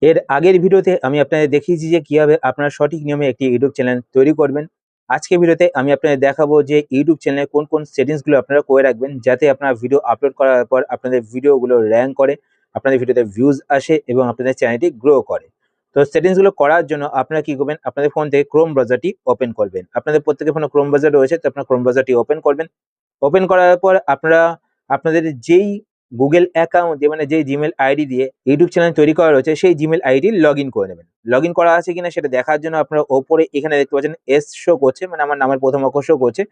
এর আগের ভিডিওতে আমি আপনাদের দেখিয়েছি যে কিভাবে আপনারা সঠিক নিয়মে একটি ইউটিউব চ্যানেল তৈরি করবেন। আজকের ভিডিওতে আমি আপনাদের দেখাবো যে ইউটিউব চ্যানেলে কোন কোন সেটিংসগুলো আপনারা করে রাখবেন যাতে আপনার ভিডিও আপলোড করার পর আপনাদের ভিডিওগুলো র্যাঙ্ক করে, আপনাদের ভিডিওতে ভিউজ আসে এবং আপনাদের চ্যানেলটি গ্রো করে। তো সেটিংসগুলো করার জন্য আপনারা কি করবেন, আপনাদের ফোন থেকে ক্রোম ব্রাউজারটি ওপেন করবেন। আপনাদের প্রত্যেকের ফোনে ক্রোম ব্রাউজার রয়েছে, তো আপনার ক্রোম ব্রাউজারটি ওপেন করবেন। ওপেন করার পর আপনারা আপনাদের যেই গুগল অ্যাকাউন্ট দিয়ে মানে যেই জিমেল আইডি দিয়ে ইউটিউব চ্যানেল তৈরি করা রয়েছে সেই জিমেল আইডি লগ ইন করে নেবেন। লগ ইন করা আছে কিনা সেটা দেখার জন্য আপনারা ওপরে এখানে দেখতে পাচ্ছেন এস শো করছে, মানে আমার নামের প্রথম অক্ষর শো করছে।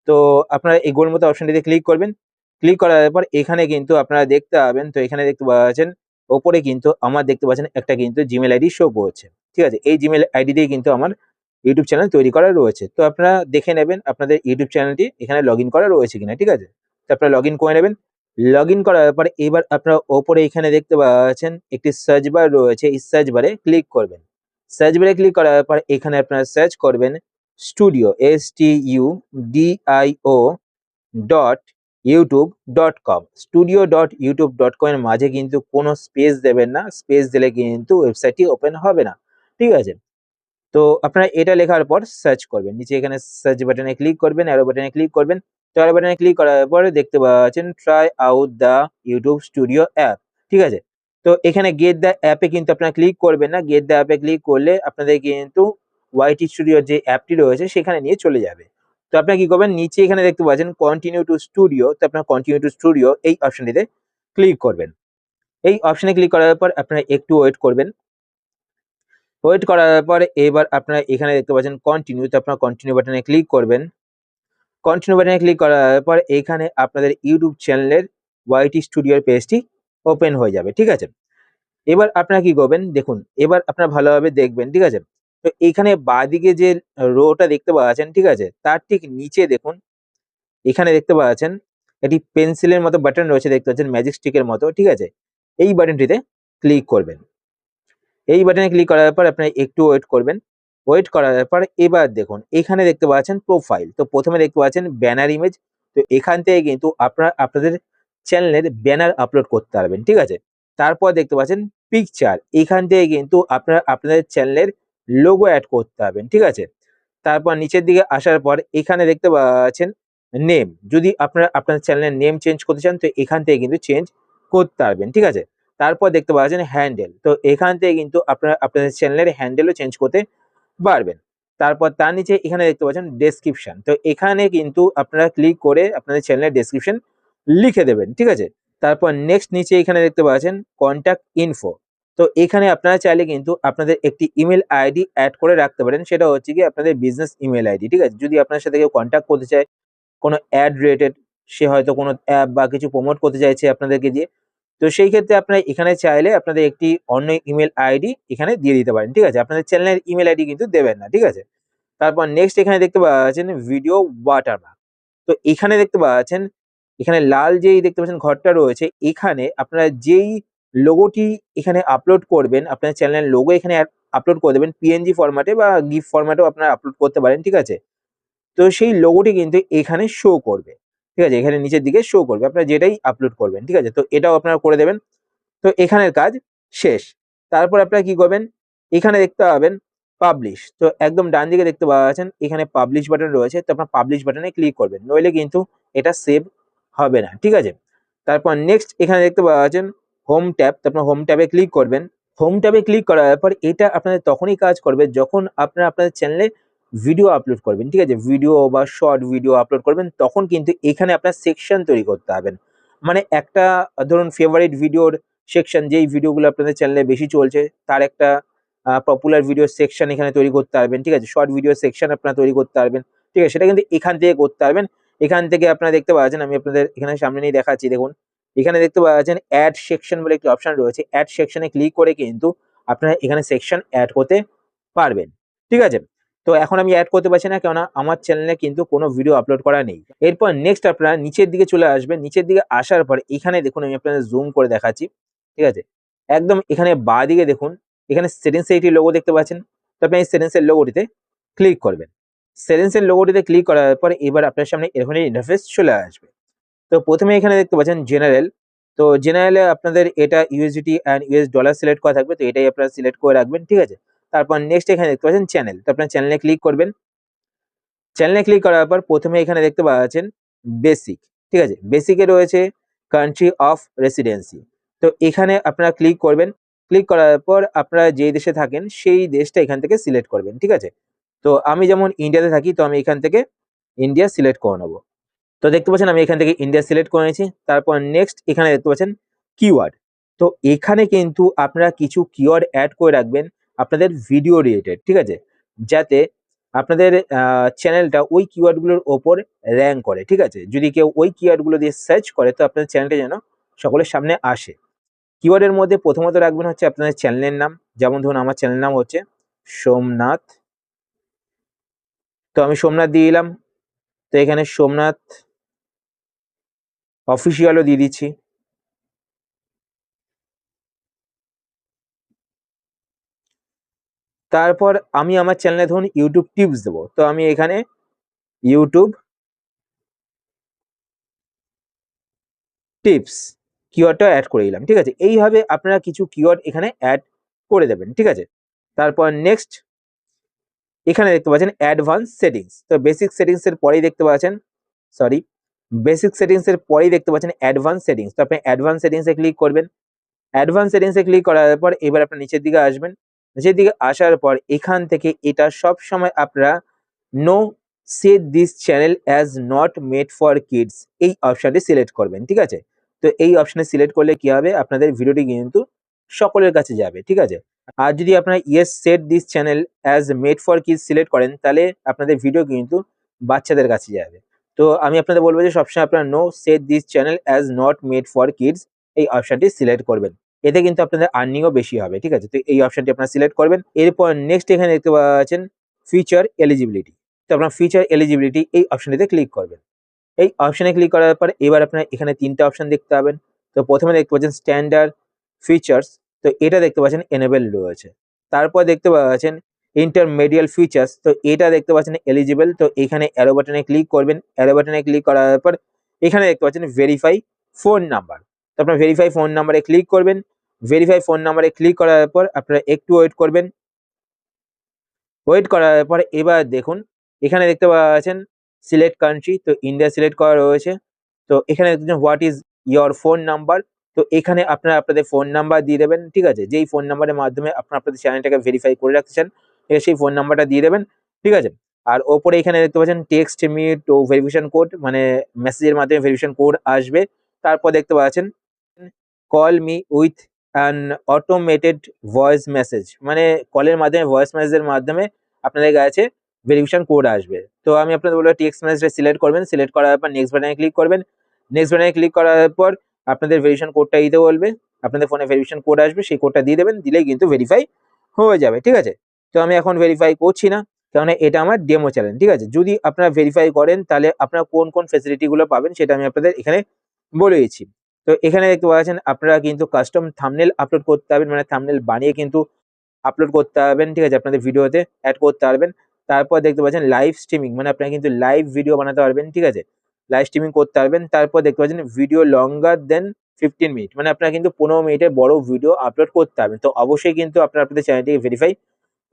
তো আপনারা এই গোল মতো অপশনটিতে ক্লিক করবেন। ক্লিক করার পর এখানে কিন্তু আপনারা দেখতে পাবেন, তো এখানে দেখতে পাচ্ছেন ওপরে কিন্তু আমার দেখতে পাচ্ছেন একটা কিন্তু জিমেল আইডি শো করছে। ঠিক আছে, এই জিমেল আইডি দিয়ে কিন্তু আমার ইউটিউব চ্যানেল তৈরি করা রয়েছে। তো আপনারা দেখে নেবেন আপনাদের ইউটিউব চ্যানেলটি এখানে লগ ইন করা রয়েছে কিনা। ঠিক আছে, তো আপনারা লগ ইন করে নেবেন। লগ ইন করার পরে এবার আপনারা ওপরে এখানে দেখতে পাচ্ছেন একটি সার্চ বার রয়েছে, এই সার্চ বারে ক্লিক করবেন। সার্চ বারে ক্লিক করার পর এখানে আপনারা সার্চ করবেন স্টুডিও STUDIO .youtube.com। studio.youtube.com এর মাঝে কিন্তু কোনো স্পেস দেবেন না, স্পেস দিলে কিন্তু ওয়েবসাইটটি ওপেন হবে না। ঠিক আছে, তো আপনারা এটা লেখার পর সার্চ করবেন, নিচে এখানে সার্চ বাটনে ক্লিক করবেন, অ্যারো বাটনে ক্লিক করবেন। তো অ্যারো বাটনে ক্লিক করার পরে দেখতে পাচ্ছেন try out the YouTube studio app. ঠিক আছে, তো এখানে গেট দ্য অ্যাপে কিন্তু আপনারা ক্লিক করবেন না। গেট দ্য অ্যাপে ক্লিক করলে আপনাদের কিন্তু ওয়াইটি স্টুডিওর যে অ্যাপটি রয়েছে সেখানে নিয়ে চলে যাবে। তো আপনারা কি করবেন, নিচে এখানে দেখতে পাচ্ছেন কন্টিনিউ টু স্টুডিও, তো আপনারা কন্টিনিউ টু স্টুডিও এই অপশনটিতে ক্লিক করবেন। এই অপশনে ক্লিক করার পর আপনারা একটু ওয়েট করবেন। ওয়েট করার পরে এবার আপনারা এখানে দেখতে পাচ্ছেন কন্টিনিউ, তো আপনারা কন্টিনিউ বাটনে ক্লিক করবেন। কন্টিনিউ বাটনে ক্লিক করার পর এখানে আপনাদের ইউটিউব চ্যানেলের ওয়াইটি স্টুডিওর পেজটি ওপেন হয়ে যাবে। ঠিক আছে, এবার আপনারা কি করবেন দেখুন, এবার আপনারা ভালোভাবে দেখবেন। ঠিক আছে, তো এখানে বাঁদিকে যে রোটা দেখতে পাচ্ছেন, ঠিক আছে, তার ঠিক নিচে দেখুন এখানে দেখতে পাচ্ছেন একটি পেন্সিলের মতো বাটন রয়েছে, দেখতে পাচ্ছেন ম্যাজিক স্টিকের মতো। ঠিক আছে, এই বাটনটিতে ক্লিক করবেন। এই বাটনে ক্লিক করার পর আপনারা একটু ওয়েট করবেন। ওয়েট করার পর এবার দেখুন এখানে দেখতে পাচ্ছেন প্রোফাইল, তো প্রথমে দেখতে পাচ্ছেন ব্যানার ইমেজ। তো এখান থেকে কিন্তু আপনারা আপনাদের চ্যানেলের ব্যানার আপলোড করতে পারবেন। ঠিক আছে, তারপর দেখতে পাচ্ছেন পিকচার, এখান থেকে কিন্তু আপনারা আপনাদের চ্যানেলের লোগো অ্যাড করতে পারবেন। ঠিক আছে, তারপর নিচের দিকে আসার পর এখানে দেখতে পাচ্ছেন নেম, যদি আপনারা আপনার চ্যানেলের নেম চেঞ্জ করতে চান তো এখান থেকে কিন্তু চেঞ্জ করতে পারবেন। ঠিক আছে, তারপর দেখতে পাচ্ছেন হ্যান্ডেল, তো এখান থেকে কিন্তু আপনারা আপনাদের চ্যানেলের হ্যান্ডেলও চেঞ্জ করতে পারবেন। তারপর তার নিচে এখানে দেখতে পাচ্ছেন ডেসক্রিপশন, তো এখানে কিন্তু আপনারা ক্লিক করে আপনাদের চ্যানেলের ডেসক্রিপশন লিখে দেবেন। ঠিক আছে, তারপর নেক্সট নিচে এখানে দেখতে পাচ্ছেন কন্ট্যাক্ট ইনফো, তো এখানে আপনারা চাইলে কিন্তু আপনাদের একটি ইমেল আইডি অ্যাড করে রাখতে পারেন, সেটা হচ্ছে কি আপনাদের বিজনেস ইমেল আইডি। ঠিক আছে, যদি আপনার সাথে কেউ কন্ট্যাক্ট করতে চায় কোনো অ্যাড রিলেটেড, সে হয়তো কোনো অ্যাপ বা কিছু প্রমোট করতে চাইছে আপনাদেরকে দিয়ে, তো সেই ক্ষেত্রে আপনারা এখানে চাইলে আপনাদের একটি অন্য ইমেল আইডি এখানে দিয়ে দিতে পারেন। ঠিক আছে, আপনাদের চ্যানেলের ইমেল আইডি কিন্তু দেবেন না। ঠিক আছে, তারপর নেক্সট এখানে দেখতে পাচ্ছেন ভিডিও ওয়াটারমার্ক, তো এখানে দেখতে পাচ্ছেন এখানে লাল যেই দেখতে পাচ্ছেন ঘরটা রয়েছে, এখানে আপনারা যেই লোগোটি এখানে আপলোড করবেন, আপনার চ্যানেলের লোগো এখানে আপলোড করে দেবেন পিএনজি ফরম্যাটে বা গিফ ফরম্যাটেও আপনারা আপলোড করতে পারেন। ঠিক আছে, তো সেই লোগোটি কিন্তু এখানে শো করবে। ঠিক আছে, এখানে নিচের দিকে শো করবে আপনারা যেটাই আপলোড করবেন। ঠিক আছে, তো এটাও আপনারা করে দেবেন। তো এখানের কাজ শেষ। তারপর আপনারা কি করবেন, এখানে দেখতে পাবেন পাবলিশ, তো একদম ডান দিকে দেখতে পাচ্ছেন এখানে পাবলিশ বাটন রয়েছে, তো আপনার পাবলিশ বাটনে ক্লিক করবেন, নইলে কিন্তু এটা সেভ হবে না। ঠিক আছে, তারপর নেক্সট এখানে দেখতে পাচ্ছেন হোম ট্যাব, তো আপনার হোম ট্যাবে ক্লিক করবেন। হোম ট্যাবে ক্লিক করার পর এটা আপনাদের তখনই কাজ করবে যখন আপনারা আপনাদের চ্যানেলে ভিডিও আপলোড করবেন। ঠিক আছে, ভিডিও বা শর্ট ভিডিও আপলোড করবেন, তখন কিন্তু এখানে আপনার সেকশন তৈরি করতে হবেন। মানে একটা ধরুন ফেভারিট ভিডিওর সেকশন, যেই ভিডিওগুলো আপনাদের চ্যানেলে বেশি চলছে তার একটা পপুলার ভিডিও সেকশন এখানে তৈরি করতে পারবেন। ঠিক আছে, শর্ট ভিডিও সেকশন আপনারা তৈরি করতে পারবেন। ঠিক আছে, সেটা কিন্তু এখান থেকে করতে পারবেন। এখান থেকে আপনারা দেখতে পাচ্ছেন, আমি আপনাদের এখানে সামনে নিয়ে দেখাচ্ছি, দেখুন এখানে দেখতে পাচ্ছেন অ্যাড সেকশন বলে একটি অপশন রয়েছে, অ্যাড সেকশনে ক্লিক করে কিন্তু আপনারা এখানে সেকশন অ্যাড করতে পারবেন। ঠিক আছে, তো এখন আমি অ্যাড করতে পারছি না, কেননা আমার চ্যানেলে কিন্তু কোনো ভিডিও আপলোড করা নেই। এরপর নেক্সট আপনারা নিচের দিকে চলে আসবেন। নিচের দিকে আসার পর এখানে দেখুন আমি আপনাদের জুম করে দেখাচ্ছি। ঠিক আছে, একদম এখানে বাঁদিকে দেখুন এখানে সেটিংস এর একটি লোগো দেখতে পাচ্ছেন, তো আপনি এই সেটিংস এর লোগোটিতে ক্লিক করবেন। সেটিংস এর লোগোটিতে ক্লিক করার পর এবার আপনার সামনে এরকম ইন্টারফেস চলে আসবে। তো প্রথমে এখানে দেখতে পাচ্ছেন জেনারেল, তো জেনারেলে আপনাদের এটা USDT and US dollar select করা থাকবে, তো এটাই আপনারা সিলেক্ট করে রাখবেন, ঠিক আছে। তারপর নেক্সট এখানে দেখতে পাচ্ছেন চ্যানেল, তো আপনার চ্যানেলে ক্লিক করবেন। চ্যানেলে ক্লিক করার পর প্রথমে এখানে দেখতে পাচ্ছেন বেসিক, ঠিক আছে। বেসিকে রয়েছে কান্ট্রি অফ রেসিডেন্সি, তো এখানে আপনারা ক্লিক করবেন। ক্লিক করার পর আপনারা যেই দেশে থাকেন সেই দেশটা এখান থেকে সিলেক্ট করবেন, ঠিক আছে। তো আমি যেমন ইন্ডিয়াতে থাকি, তো আমি এখান থেকে ইন্ডিয়া সিলেক্ট করে নেবো। তো দেখতে পাচ্ছেন আমি এখান থেকে ইন্ডিয়া সিলেক্ট করে নিয়েছি। তারপর নেক্সট এখানে দেখতে পাচ্ছেন কিওয়ার্ড, তো এখানে কিন্তু আপনারা কিছু কিওয়ার্ড অ্যাড করে রাখবেন আপনাদের ভিডিও রিলেটেড, ঠিক আছে, যাতে আপনাদের চ্যানেলটা ওই কিওয়ার্ডগুলোর ওপর র্যাঙ্ক করে, ঠিক আছে। যদি কেউ ওই কিওয়ার্ডগুলো দিয়ে সার্চ করে তো আপনাদের চ্যানেলটা যেন সকলের সামনে আসে। কিওয়ার্ডের মধ্যে প্রথমত রাখবেন হচ্ছে আপনাদের চ্যানেলের নাম, যেমন ধরুন আমার চ্যানেলের নাম হচ্ছে সোমনাথ, তো আমি সোমনাথ দিয়ে দিলাম। তো এখানে সোমনাথ অফিসিয়ালও দিয়ে দিচ্ছি। তারপর আমি আমার চ্যানেলে ধরুন ইউটিউব টিপস দেবো, তো আমি এখানে ইউটিউব টিপস কিওয়ার্ডটা অ্যাড করে দিলাম, ঠিক আছে। এইভাবে আপনারা কিছু কিওয়ার্ড এখানে অ্যাড করে দেবেন, ঠিক আছে। তারপর নেক্সট এখানে দেখতে পাচ্ছেন অ্যাডভান্স সেটিংস, তো বেসিক সেটিংস এর পরেই দেখতে পাচ্ছেন সরি বেসিক সেটিংস এর পরেই দেখতে পাচ্ছেন অ্যাডভান্স সেটিংস, তো আপনি অ্যাডভান্স সেটিংস এ ক্লিক করবেন। অ্যাডভান্স সেটিংস এ ক্লিক করার পর এবার আপনার নিচের দিকে আসবেন। নিচের দিকে আসার পর এখান থেকে এটা সব সময় আপনারা no set this channel as not made for kids এই অপশনটি সিলেক্ট করবেন, ঠিক আছে। তো এই অপশনে সিলেক্ট করলে কি হবে, আপনাদের ভিডিওটি কিন্তু সকলের কাছে যাবে, ঠিক আছে। আর যদি আপনারা yes set this channel as made for kids select করেন তাহলে আপনাদের ভিডিও কিন্তু বাচ্চাদের কাছে যাবে। তো আমি আপনাদের বলবো যে সবসময় আপনারা no set this channel as not made for kids এই অপশনটি সিলেক্ট করবেন, এতে কিন্তু আপনাদের আর্নিংও বেশি হবে, ঠিক আছে। তো এই অপশনটি আপনারা সিলেক্ট করবেন। এরপর নেক্সট এখানে দেখতে পাচ্ছেন ফিচার এলিজিবিলিটি, তো আপনার ফিচার এলিজিবিলিটি এই অপশনটিতে ক্লিক করবেন। এই অপশনে ক্লিক করার পর এবার আপনার এখানে ৩টা অপশন দেখতে পাবেন। তো প্রথমে দেখতে পাচ্ছেন স্ট্যান্ডার্ড ফিচার্স, তো এটা দেখতে পাচ্ছেন এনেবল রয়েছে। তারপর দেখতে পাচ্ছেন ইন্টারমিডিয়েট ফিচার্স, তো এটা দেখতে পাচ্ছেন এলিজিবল, তো এখানে অ্যারো বাটনে ক্লিক করবেন। অ্যারো বাটনে ক্লিক করার পর এখানে দেখতে পাচ্ছেন ভেরিফাই ফোন নাম্বার, তো আপনার ভেরিফাই ফোন নাম্বারে ক্লিক করবেন। ভেরিফাই ফোন নাম্বারে ক্লিক করার পর আপনারা একটু ওয়েট করবেন। ওয়েট করার পরে এবার দেখুন এখানে দেখতে পাচ্ছেন সিলেক্ট কান্ট্রি, তো ইন্ডিয়া সিলেক্ট করা রয়েছে। তো এখানে দেখছেন what is your phone number, তো এখানে আপনারা আপনাদের ফোন নাম্বার দিয়ে দেবেন, ঠিক আছে। যেই ফোন নাম্বারের মাধ্যমে আপনারা আপনাদের চ্যানেলটাকে ভেরিফাই করে রাখতে চান সেই ফোন নাম্বারটা দিয়ে দেবেন, ঠিক আছে। আর ওপরে এখানে দেখতে পাচ্ছেন text me two verification code, মানে মেসেজের মাধ্যমে ভেরিফিকেশন কোড আসবে। তারপর দেখতে পাচ্ছেন call me with an automated voice message, মানে কলের মাধ্যমে ভয়েস মেসেজের মাধ্যমে আপনাদের কাছে ভেরিফিকেশন কোড আসবে। তো আমি আপনাদের বলবো টেক্সট মেসেজটা সিলেক্ট করবেন। সিলেক্ট করার পর নেক্সট বাটনে ক্লিক করবেন। নেক্সট বাটনে ক্লিক করার পর আপনাদের ভেরিফিকেশন কোডটা দিতে বলবে। আপনাদের ফোনে ভেরিফিকেশন কোড আসবে, সেই কোডটা দিয়ে দেবেন, দিলেই কিন্তু ভেরিফাই হয়ে যাবে, ঠিক আছে। তো আমি এখন ভেরিফাই করছি না, কারণ এটা আমার ডেমো চ্যানেল, ঠিক আছে। যদি আপনারা ভেরিফাই করেন তাহলে আপনারা কোন কোন ফেসিলিটি গুলো পাবেন সেটা আমি আপনাদের এখানে বলে দিচ্ছি। তো এখানে দেখতে পাচ্ছেন আপনারা কিন্তু কাস্টম থাম্বনেল আপলোড করতে পারবেন, মানে থাম্বনেল বানিয়ে কিন্তু আপলোড করতে পারবেন, ঠিক আছে, আপনাদের ভিডিওতে অ্যাড করতে পারবেন। তারপর দেখতে পাচ্ছেন লাইভ স্ট্রিমিং, মানে আপনারা কিন্তু লাইভ ভিডিও বানাতে পারবেন, ঠিক আছে, লাইভ স্ট্রিমিং করতে পারবেন। তারপর দেখতে পাচ্ছেন ভিডিও লঙ্গার দেন 15 মিনিট, মানে আপনারা কিন্তু 15 মিনিটের বড় ভিডিও আপলোড করতে পারবেন। তো অবশ্যই কিন্তু আপনারা আপনাদের চ্যানেলটিকে ভেরিফাই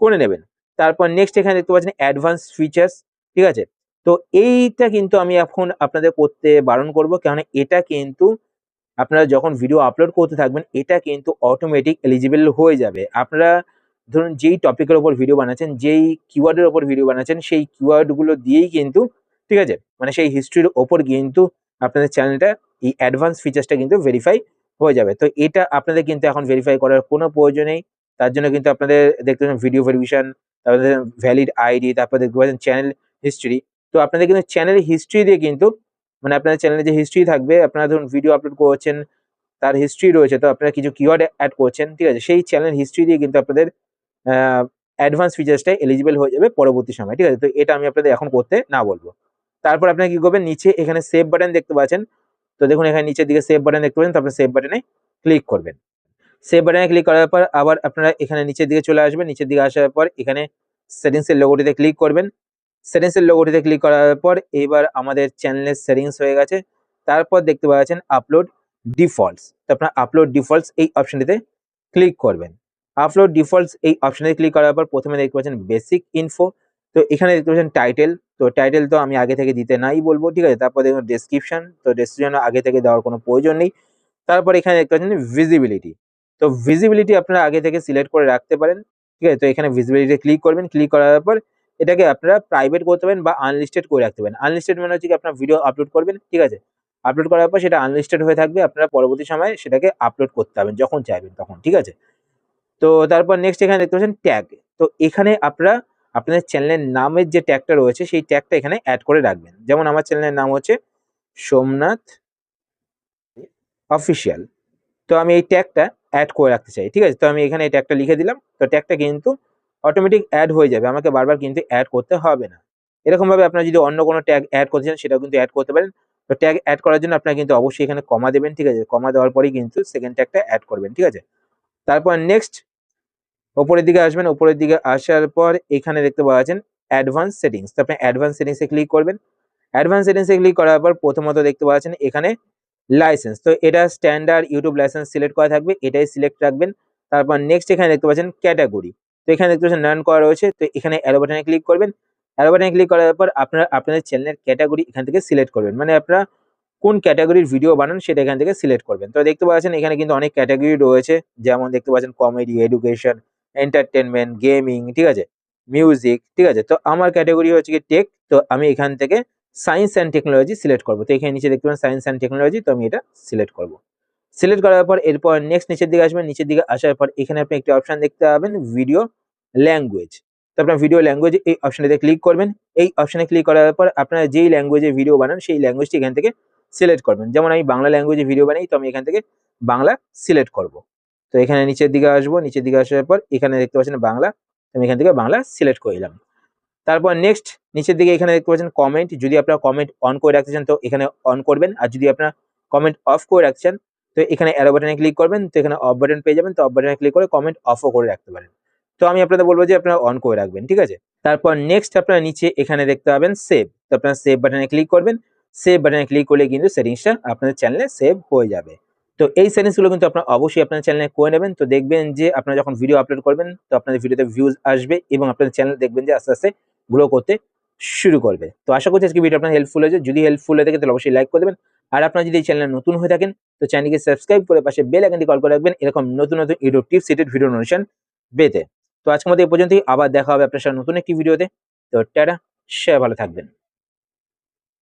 করে নেবেন। তারপর নেক্সট এখানে দেখতে পাচ্ছেন অ্যাডভান্স ফিচার্স, ঠিক আছে। তো এইটা কিন্তু আমি এখন আপনাদের করতে বারণ করব, কারণ এটা কিন্তু আপনারা যখন ভিডিও আপলোড করতে থাকবেন এটা কিন্তু অটোমেটিক এলিজিবল হয়ে যাবে। আপনারা ধরুন যেই টপিকের উপর ভিডিও বানাচ্ছেন, যেই কিওয়ার্ডের উপর ভিডিও বানাচ্ছেন সেই কিওয়ার্ডগুলো দিয়েই কিন্তু, ঠিক আছে, মানে সেই হিস্ট্রির ওপর কিন্তু আপনাদের চ্যানেলটা এই অ্যাডভান্স ফিচার্সটা কিন্তু ভেরিফাই হয়ে যাবে। তো এটা আপনাদের কিন্তু এখন ভেরিফাই করার কোনো প্রয়োজন নেই। তার জন্য কিন্তু আপনাদের দেখতে পাচ্ছেন ভিডিও ভেরিফিকেশন, তারপরে ভ্যালিড আইডি, তারপর দেখতে পাচ্ছেন চ্যানেল হিস্ট্রি। তো আপনাদের কিন্তু চ্যানেল হিস্ট্রি দিয়ে কিন্তু, মানে আপনাদের চ্যানেলে যে হিস্ট্রি থাকবে, আপনারা ধরুন ভিডিও আপলোড করছেন তার হিস্ট্রি রয়েছে, তো আপনারা কিছু কিওয়ার্ড অ্যাড করছেন, ঠিক আছে, সেই চ্যানেল হিস্ট্রি দিয়ে কিন্তু আপনাদের অ্যাডভান্স ফিচার্সটা এলিজিবল হয়ে যাবে পরবর্তী সময়, ঠিক আছে। তো এটা আমি আপনাদের এখন করতে না বলবো। তারপর আপনারা কি করবেন, নিচে এখানে সেভ বাটন দেখতে পাচ্ছেন, তো দেখুন এখানে নিচের দিকে সেভ বাটন দেখতে পাচ্ছেন, তো আপনারা সেভ বাটনে ক্লিক করবেন। সেভ বাটনে ক্লিক করার পর আবার আপনারা এখানে নিচের দিকে চলে আসবেন। নিচের দিকে আসার পর এখানে সেটিংস এর লোগোটিতে ক্লিক করবেন। সেটিংস এর লোগোটিতে ক্লিক করার পর এবার আমাদের চ্যানেলের সেটিংস হয়ে গেছে। তারপর দেখতে পাচ্ছেন আপলোড ডিফল্টস। তো আপনার আপলোড ডিফল্টস এই অপশনটিতে ক্লিক করবেন। আপলোড ডিফল্টস এই অপশনে ক্লিক করার পর প্রথমে দেখতে পাচ্ছেন বেসিক ইনফো। তো এখানে দেখতে পাচ্ছেন টাইটেল। তো টাইটেল তো আমি আগে থেকে দিতে নাই বলবো, ঠিক আছে? তারপর দেখুন ডেসক্রিপশন। তো ডেসক্রিপশন আগে থেকে দেওয়ার কোনো প্রয়োজন নেই। তারপর এখানে দেখতে পাচ্ছেন ভিজিবিলিটি। তো ভিজিবিলিটি আপনারা আগে থেকে সিলেক্ট করে রাখতে পারেন, ঠিক আছে? তো এখানে ভিজিবিলিটি ক্লিক করবেন। ক্লিক করার পর এটাকে আপনারা প্রাইভেট করতে পারেন বা আনলিস্টেড করে রাখতে পারেন। আনলিস্টেড মানে হচ্ছে কি আপনার ভিডিও আপলোড করবেন, ঠিক আছে? আপলোড করার পর সেটা আনলিস্টেড হয়ে থাকবে। আপনারা পরবর্তী সময়ে সেটাকে আপলোড করতে পারবেন যখন চাইবেন তখন, ঠিক আছে? তো তারপর নেক্সট এখানে দেখতে পাচ্ছেন ট্যাগ। তো এখানে আপনারা আপনাদের চ্যানেলের নামের যে ট্যাগটা রয়েছে সেই ট্যাগটা এখানে এড করে রাখবেন। যেমন আমার চ্যানেলের নাম হচ্ছে সোমনাথ অফিসিয়াল। তো আমি এই ট্যাগটা এড করে রাখতে চাই, ঠিক আছে? তো আমি এখানে এই ট্যাগটা লিখে দিলাম। তো ট্যাগটা কিন্তু অটোমেটিক এড হয়ে যাবে। আমাকে বারবার কিন্তু এড করতে হবে না। এরকমভাবে আপনারা যদি অন্য কোনো ট্যাগ এড করতে চান সেটাও কিন্তু এড করতে পারেন। তো ট্যাগ এড করার জন্য আপনারা কিন্তু অবশ্যই এখানে কমা দেবেন, ঠিক আছে? কমা দেওয়ার পরেই কিন্তু সেকেন্ড ট্যাগটা এড করবেন, ঠিক আছে? তারপর নেক্সট উপরের দিকে আসবেন। উপরের দিকে আসার পর এখানে দেখতে পাওয়া যাচ্ছেন অ্যাডভান্স সেটিংস। তো আপনি অ্যাডভান্স সেটিংস এ ক্লিক করবেন। অ্যাডভান্স সেটিংস এ ক্লিক করার পর প্রথমত দেখতে পাচ্ছেন এখানে লাইসেন্স। তো এটা স্ট্যান্ডার্ড ইউটিউব লাইসেন্স সিলেক্ট করা থাকবে। এটাই সিলেক্ট রাখবেন। তারপর নেক্সট এখানে দেখতে পাচ্ছেন ক্যাটেগরি। তো এখানে দেখতে পাচ্ছেন নান করা রয়েছে। তো এখানে অ্যারো বাটনে ক্লিক করবেন। অ্যারো বাটনে ক্লিক করার পর আপনারা আপনাদের চ্যানেলের ক্যাটেগরি এখান থেকে সিলেক্ট করবেন। মানে আপনারা কোন ক্যাটেগরির ভিডিও বানান সেটা এখান থেকে সিলেক্ট করবেন। তো দেখতে পাচ্ছেন এখানে কিন্তু অনেক ক্যাটেগরি রয়েছে। যেমন দেখতে পাচ্ছেন কমেডি, এডুকেশন, এন্টারটেইনমেন্ট, গেমিং, ঠিক আছে? মিউজিক, ঠিক আছে? তো আমার ক্যাটেগরি হচ্ছে কি টেক। তো আমি এখান থেকে সায়েন্স অ্যান্ড টেকনোলজি সিলেক্ট করব। তো এখানে নিচে দেখতে পাচ্ছেন সায়েন্স অ্যান্ড টেকনোলজি। তো আমি এটা সিলেক্ট করব। সিলেক্ট করার পর এরপর নেক্সট নিচের দিকে আসবেন। নিচের দিকে আসার পর এখানে আপনি একটি অপশন দেখতে পাবেন ভিডিও ল্যাঙ্গুয়েজ। তো আপনার ভিডিও ল্যাঙ্গুয়েজ এই অপশনটিতে ক্লিক করবেন। এই অপশনে ক্লিক করার পর আপনারা যেই ল্যাঙ্গুয়েজে ভিডিও বানান সেই ল্যাঙ্গুয়েজটি এখান থেকে সিলেক্ট করবেন। যেমন আমি বাংলা ল্যাঙ্গুয়েজে ভিডিও বানাই, তো আমি এখান থেকে বাংলা সিলেক্ট করব। তো এখানে নিচের দিকে আসবো। নিচের দিকে আসার পর এখানে দেখতে পাচ্ছেন বাংলা। আমি এখান থেকে বাংলা সিলেক্ট করে দিলাম। তারপর নেক্সট নিচের দিকে এখানে দেখতে পাচ্ছেন কমেন্ট। যদি আপনারা কমেন্ট অন করে রাখতে চান তো এখানে অন করবেন। আর যদি আপনারা কমেন্ট অফ করে রাখতে চান তো এখানে অ্যারো বাটনে ক্লিক করবেন। তো এখানে অফ বাটন পেয়ে যাবেন। তো অফ বাটনে ক্লিক করে কমেন্ট অফও করে রাখতে পারেন। তো আমি আপনাদের বলব যে আপনারা অন করে রাখবেন, ঠিক আছে? তারপর নেক্সট আপনারা নিচে এখানে দেখতে পাবেন সেভ। তো আপনারা সেভ বাটনে ক্লিক করবেন। সেভ বাটনে ক্লিক করলে কিন্তু সেটিংসটা আপনাদের চ্যানেলে সেভ হয়ে যাবে। তো এই সেটিংস গুলো কিন্তু আপনারা অবশ্যই আপনার চ্যানেলে করে নেবেন। তো দেখবেন যে আপনারা যখন ভিডিও আপলোড করবেন তো আপনাদের ভিডিওতে ভিউজ আসবে এবং আপনাদের চ্যানেল দেখবেন যে আস্তে আস্তে গ্রো করতে শুরু করবে। তো আশা করছি আজকে ভিডিও আপনার হেল্পফুল হয়েছে। যদি হেল্পফুল হয়ে থাকে তাহলে অবশ্যই লাইক করে দেবেন। আর আপনারা যদি এই চ্যানেলে নতুন হয়ে থাকেন তো চ্যানেলকে সাবস্ক্রাইব করে পাশে বেল আইকনটি কল করে রাখবেন এরকম নতুন নতুন YouTube tips related video notification পেতে। তো আজকের মতো এই পর্যন্তই। আবার দেখা হবে আপনার সাথে নতুন একটি ভিডিওতে। তো টাটা, সবাই ভালো থাকবেন।